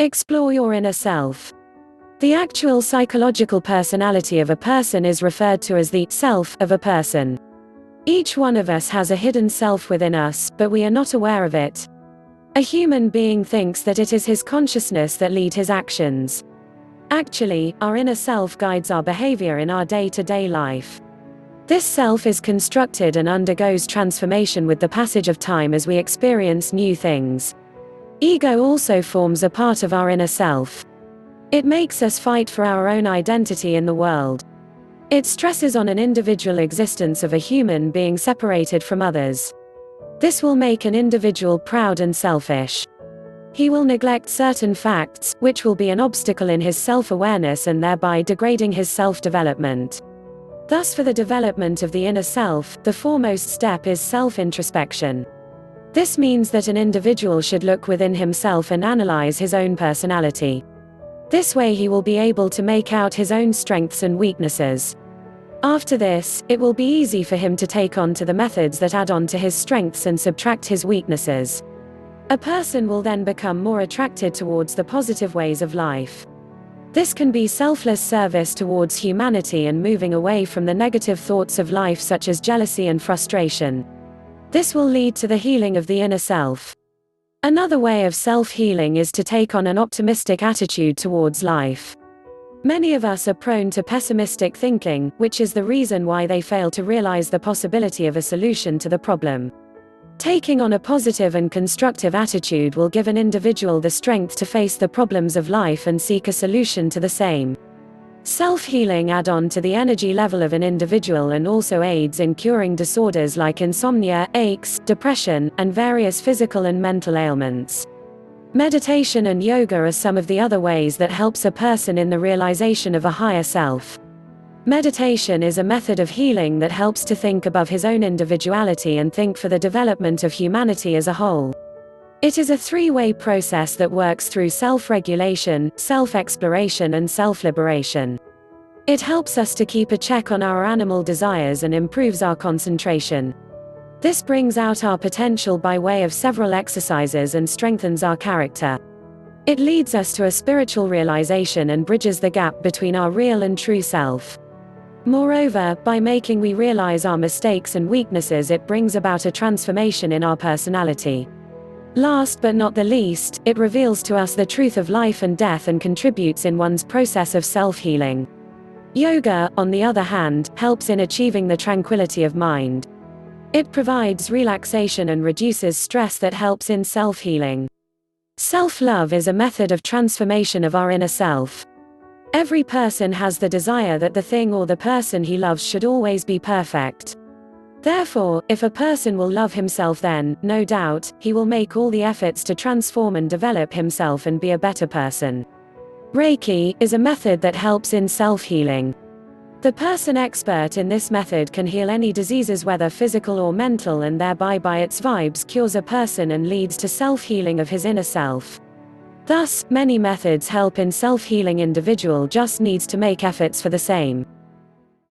Explore your inner self. The actual psychological personality of a person is referred to as the self of a person. Each one of us has a hidden self within us, but we are not aware of it. A human being thinks that it is his consciousness that leads his actions. Actually, our inner self guides our behavior in our day-to-day life. This self is constructed and undergoes transformation with the passage of time as we experience new things. Ego also forms a part of our inner self. It makes us fight for our own identity in the world. It stresses on an individual existence of a human being separated from others. This will make an individual proud and selfish. He will neglect certain facts, which will be an obstacle in his self-awareness and thereby degrading his self-development. Thus, for the development of the inner self, the foremost step is self-introspection. This means that an individual should look within himself and analyze his own personality. This way he will be able to make out his own strengths and weaknesses. After this, it will be easy for him to take on to the methods that add on to his strengths and subtract his weaknesses. A person will then become more attracted towards the positive ways of life. This can be selfless service towards humanity and moving away from the negative thoughts of life such as jealousy and frustration. This will lead to the healing of the inner self. Another way of self-healing is to take on an optimistic attitude towards life. Many of us are prone to pessimistic thinking, which is the reason why they fail to realize the possibility of a solution to the problem. Taking on a positive and constructive attitude will give an individual the strength to face the problems of life and seek a solution to the same. Self-healing adds on to the energy level of an individual and also aids in curing disorders like insomnia, aches, depression, and various physical and mental ailments. Meditation and yoga are some of the other ways that helps a person in the realization of a higher self. Meditation is a method of healing that helps to think above his own individuality and think for the development of humanity as a whole. It is a three-way process that works through self-regulation, self-exploration and self-liberation. It helps us to keep a check on our animal desires and improves our concentration. This brings out our potential by way of several exercises and strengthens our character. It leads us to a spiritual realization and bridges the gap between our real and true self. Moreover, by making we realize our mistakes and weaknesses, it brings about a transformation in our personality. Last but not the least, it reveals to us the truth of life and death and contributes in one's process of self-healing. Yoga, on the other hand, helps in achieving the tranquility of mind. It provides relaxation and reduces stress that helps in self-healing. Self-love is a method of transformation of our inner self. Every person has the desire that the thing or the person he loves should always be perfect. Therefore, if a person will love himself, then, no doubt, he will make all the efforts to transform and develop himself and be a better person. Reiki is a method that helps in self-healing. The person expert in this method can heal any diseases, whether physical or mental, and thereby by its vibes cures a person and leads to self-healing of his inner self. Thus, many methods help in self-healing. Individual just needs to make efforts for the same.